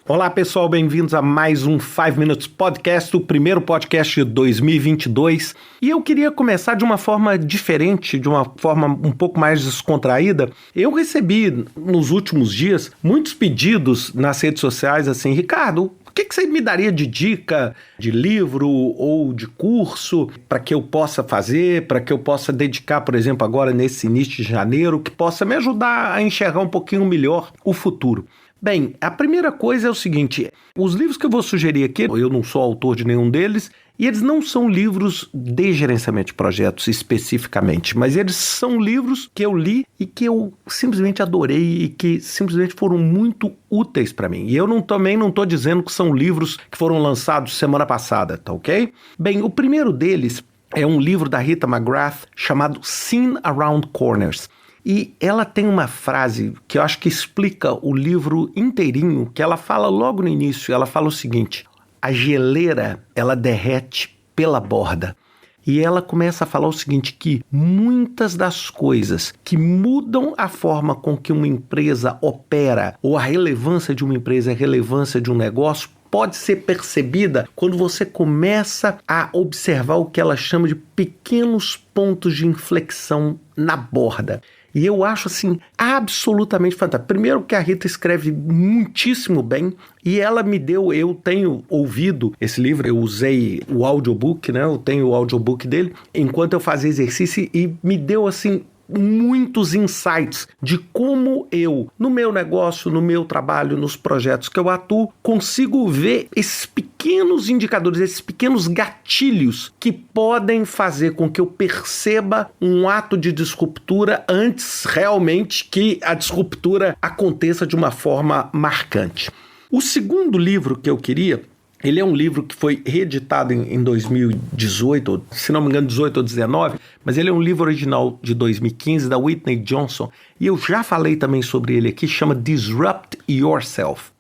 Olá pessoal, bem-vindos a mais um 5 Minutes Podcast, o primeiro podcast de 2022. E eu queria começar de uma forma diferente, de uma forma um pouco mais descontraída. Eu recebi nos últimos dias muitos pedidos nas redes sociais assim, Ricardo, o que você me daria de dica de livro ou de curso para que eu possa fazer, para que eu possa dedicar, por exemplo, agora nesse início de janeiro, que possa me ajudar a enxergar um pouquinho melhor o futuro? Bem, a primeira coisa é o seguinte, os livros que eu vou sugerir aqui, eu não sou autor de nenhum deles, e eles não são livros de gerenciamento de projetos especificamente, mas eles são livros que eu li e que eu simplesmente adorei e que simplesmente foram muito úteis para mim. E eu também não estou dizendo que são livros que foram lançados semana passada, tá ok? Bem, o primeiro deles é um livro da Rita McGrath chamado Seen Around Corners. E ela tem uma frase que eu acho que explica o livro inteirinho, que ela fala logo no início, ela fala o seguinte: a geleira, ela derrete pela borda. E ela começa a falar o seguinte, que muitas das coisas que mudam a forma com que uma empresa opera, ou a relevância de uma empresa, a relevância de um negócio, pode ser percebida quando você começa a observar o que ela chama de pequenos pontos de inflexão na borda. E eu acho, assim, absolutamente fantástico. Primeiro que a Rita escreve muitíssimo bem e ela me deu, eu tenho ouvido esse livro, eu usei o audiobook, né? Eu tenho o audiobook dele enquanto eu fazia exercício e me deu, assim, muitos insights de como eu, no meu negócio, no meu trabalho, nos projetos que eu atuo, consigo ver esses pequenos indicadores, esses pequenos gatilhos que podem fazer com que eu perceba um ato de disruptura antes realmente que a disruptura aconteça de uma forma marcante. O segundo livro que eu queria, ele é um livro que foi reeditado em 2018, se não me engano 18 ou 19, mas ele é um livro original de 2015 da Whitney Johnson e eu já falei também sobre ele aqui, chama Disrupt Yourself.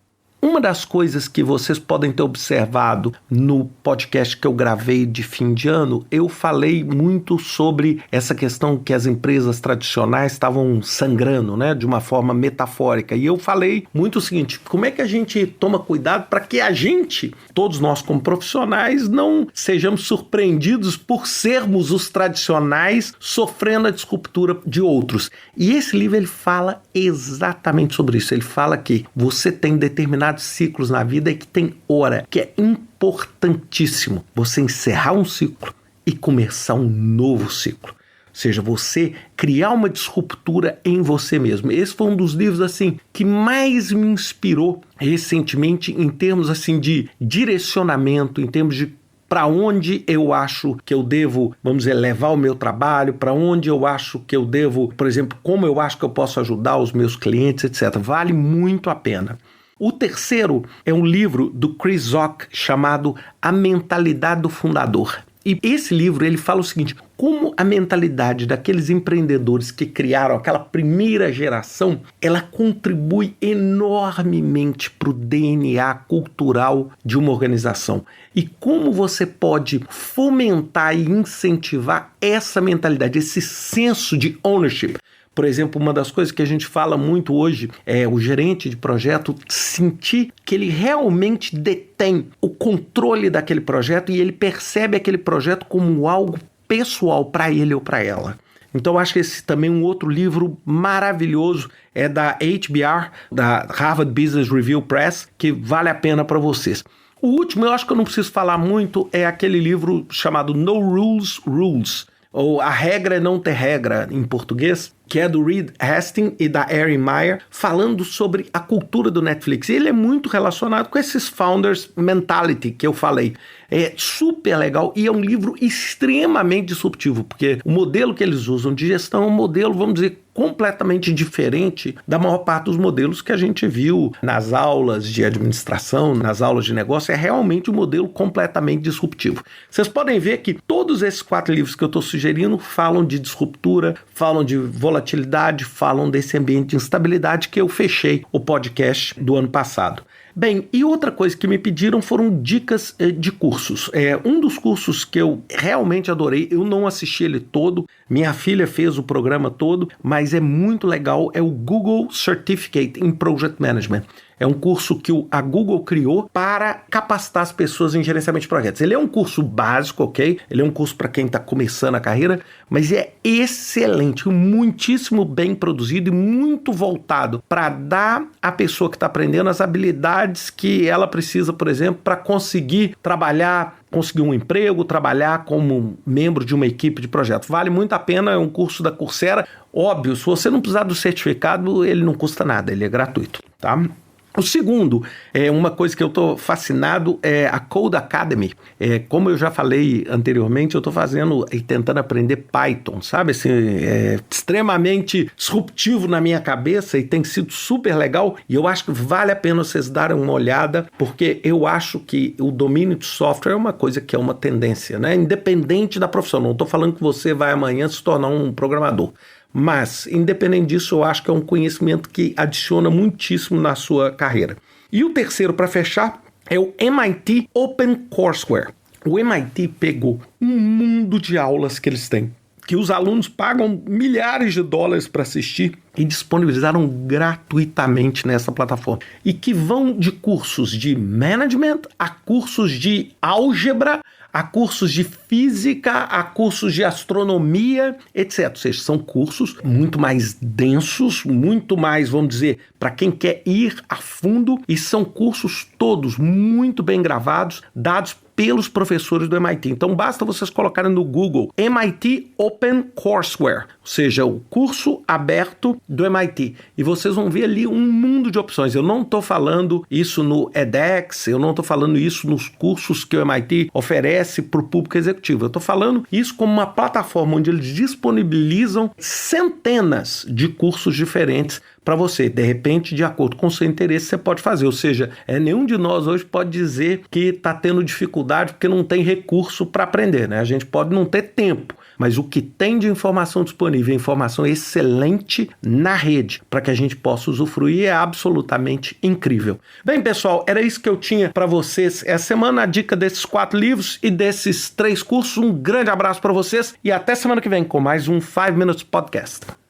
Uma das coisas que vocês podem ter observado no podcast que eu gravei de fim de ano, eu falei muito sobre essa questão que as empresas tradicionais estavam sangrando, né, de uma forma metafórica. E eu falei muito o seguinte, como é que a gente toma cuidado para que a gente, todos nós como profissionais, não sejamos surpreendidos por sermos os tradicionais sofrendo a disruptura de outros. E esse livro ele fala exatamente sobre isso. Ele fala que você tem determinados ciclos na vida e que tem hora, que é importantíssimo você encerrar um ciclo e começar um novo ciclo. Ou seja, você criar uma disruptura em você mesmo. Esse foi um dos livros assim que mais me inspirou recentemente em termos assim de direcionamento, em termos de para onde eu acho que eu devo, vamos dizer, levar o meu trabalho, para onde eu acho que eu devo, por exemplo, como eu acho que eu posso ajudar os meus clientes, etc. Vale muito a pena. O terceiro é um livro do Chris Zock chamado A Mentalidade do Fundador. E esse livro ele fala o seguinte, como a mentalidade daqueles empreendedores que criaram aquela primeira geração, ela contribui enormemente para o DNA cultural de uma organização. E como você pode fomentar e incentivar essa mentalidade, esse senso de ownership. Por exemplo, uma das coisas que a gente fala muito hoje é o gerente de projeto sentir que ele realmente detém o controle daquele projeto e ele percebe aquele projeto como algo pessoal para ele ou para ela. Então, eu acho que esse também é um outro livro maravilhoso, é da HBR, da Harvard Business Review Press, que vale a pena para vocês. O último, eu acho que eu não preciso falar muito, é aquele livro chamado No Rules, Rules, ou A Regra é Não Ter Regra, em português, que é do Reed Hastings e da Erin Meyer, falando sobre a cultura do Netflix. Ele é muito relacionado com esses founders mentality que eu falei. É super legal e é um livro extremamente disruptivo, porque o modelo que eles usam de gestão é um modelo, vamos dizer, completamente diferente da maior parte dos modelos que a gente viu nas aulas de administração, nas aulas de negócio. É realmente um modelo completamente disruptivo. Vocês podem ver que todos esses 4 livros que eu estou sugerindo falam de disruptura, falam de volatilidade, falam desse ambiente de instabilidade que eu fechei o podcast do ano passado. Bem, e outra coisa que me pediram foram dicas de cursos. Um dos cursos que eu realmente adorei, eu não assisti ele todo, Minha filha fez o programa todo, mas é muito legal, é o Google Certificate in Project Management. É um curso que a Google criou para capacitar as pessoas em gerenciamento de projetos. Ele é um curso básico, ok? Ele é um curso para quem está começando a carreira, mas é excelente, muitíssimo bem produzido e muito voltado para dar à pessoa que está aprendendo as habilidades que ela precisa, por exemplo, para conseguir trabalhar, conseguir um emprego, trabalhar como membro de uma equipe de projeto. Vale muito a pena, é um curso da Coursera. Óbvio, se você não precisar do certificado, ele não custa nada, ele é gratuito, tá? O segundo, uma coisa que eu estou fascinado é a Code Academy. Como eu já falei anteriormente, eu estou fazendo e tentando aprender Python, sabe? Assim, é extremamente disruptivo na minha cabeça e tem sido super legal. E eu acho que vale a pena vocês darem uma olhada, porque eu acho que o domínio de software é uma coisa que é uma tendência, né? Independente da profissão. Não estou falando que você vai amanhã se tornar um programador. Mas, independente disso, eu acho que é um conhecimento que adiciona muitíssimo na sua carreira. E o terceiro, para fechar, é o MIT OpenCourseWare. O MIT pegou um mundo de aulas que eles têm, que os alunos pagam milhares de dólares para assistir e disponibilizaram gratuitamente nessa plataforma. E que vão de cursos de management a cursos de álgebra, a cursos de física, a cursos de astronomia, etc. Ou seja, são cursos muito mais densos, muito mais, vamos dizer, para quem quer ir a fundo, e são cursos todos muito bem gravados, dados pelos professores do MIT. Então basta vocês colocarem no Google MIT OpenCourseWare, ou seja, o curso aberto do MIT, e vocês vão ver ali um mundo de opções. Eu não estou falando isso no edX, eu não estou falando isso nos cursos que o MIT oferece para o público executivo. Eu estou falando isso como uma plataforma onde eles disponibilizam centenas de cursos diferentes para você. De repente, de acordo com o seu interesse, você pode fazer. Ou seja, nenhum de nós hoje pode dizer que está tendo dificuldade porque não tem recurso para aprender, né? A gente pode não ter tempo, mas o que tem de informação disponível, informação excelente na rede, para que a gente possa usufruir, é absolutamente incrível. Bem, pessoal, era isso que eu tinha para vocês essa semana, a dica desses 4 livros e desses 3 cursos. Um grande abraço para vocês e até semana que vem com mais um 5 Minutes Podcast.